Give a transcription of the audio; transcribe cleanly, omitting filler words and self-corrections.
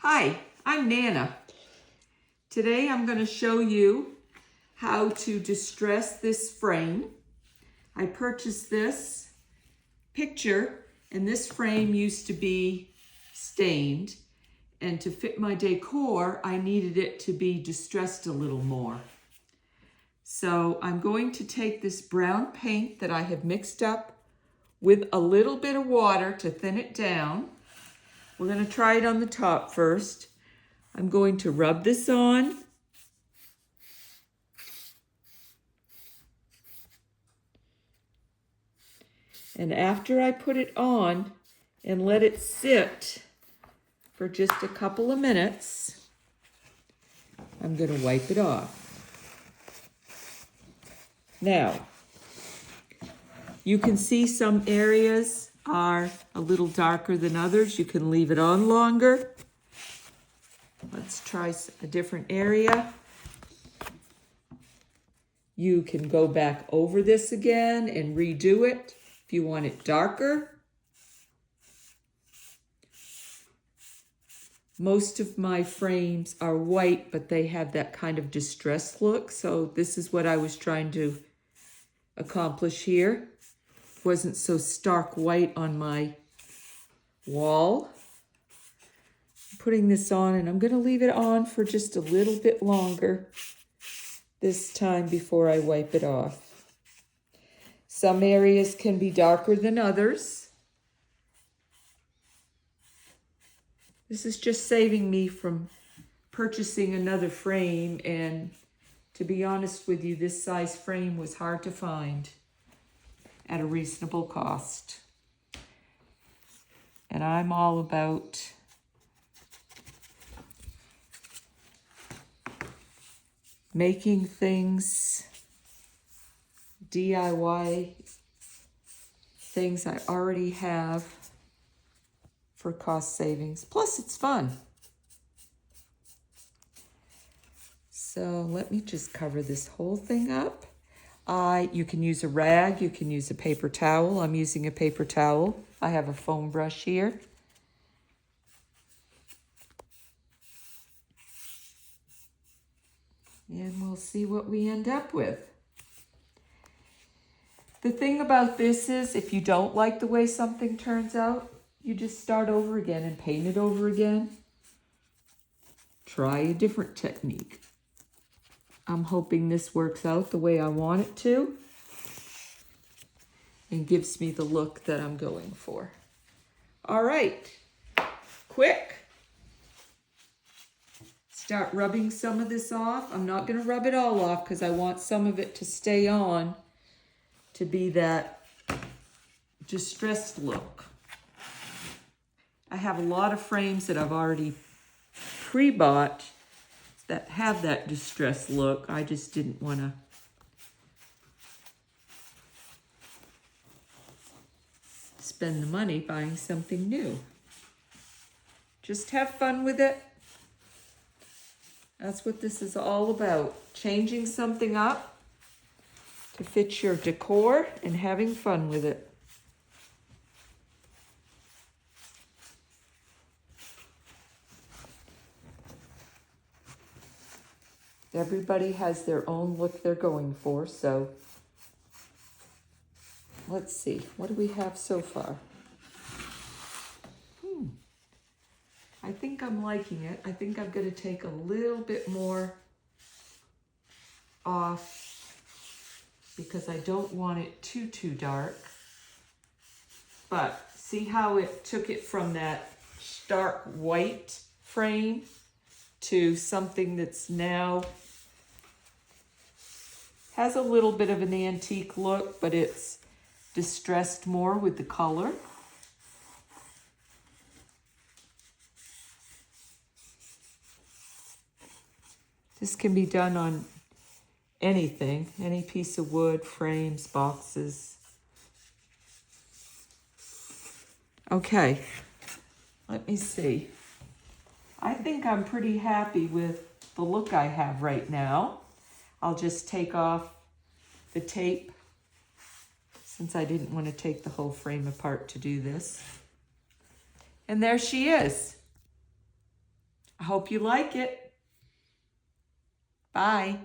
Hi, I'm Nana. Today I'm going to show you how to distress this frame. I purchased this picture and this frame used to be stained, and to fit my decor I needed it to be distressed a little more. So I'm going to take this brown paint that I have mixed up with a little bit of water to thin it down. We're going to try it on the top first. I'm going to rub this on. And after I put it on and let it sit for just a couple of minutes, I'm going to wipe it off. Now, you can see some areas are a little darker than others. You can leave it on longer. Let's try a different area. You can go back over this again and redo it if you want it darker. Most of my frames are white, but they have that kind of distressed look. So this is what I was trying to accomplish here. Wasn't so stark white on my wall. I'm putting this on, and I'm going to leave it on for just a little bit longer this time before I wipe it off. Some areas can be darker than others. This is just saving me from purchasing another frame, and to be honest with you, this size frame was hard to find at a reasonable cost. And I'm all about making things DIY, things I already have for cost savings. Plus it's fun. So let me just cover this whole thing up. You can use a rag, you can use a paper towel. I'm using a paper towel. I have a foam brush here. And we'll see what we end up with. The thing about this is, if you don't like the way something turns out, you just start over again and paint it over again. Try a different technique. I'm hoping this works out the way I want it to and gives me the look that I'm going for. All right, quick. Start rubbing some of this off. I'm not going to rub it all off because I want some of it to stay on to be that distressed look. I have a lot of frames that I've already pre-bought that have that distressed look. I just didn't want to spend the money buying something new. Just have fun with it. That's what this is all about. Changing something up to fit your decor and having fun with it. Everybody has their own look they're going for, so let's see. What do we have so far? I think I'm liking it. I think I'm going to take a little bit more off because I don't want it too dark. But see how it took it from that stark white frame to something that's now has a little bit of an antique look, but it's distressed more with the color. This can be done on anything, any piece of wood, frames, boxes. Okay, let me see. I think I'm pretty happy with the look I have right now. I'll just take off the tape since I didn't want to take the whole frame apart to do this. And there she is. I hope you like it. Bye.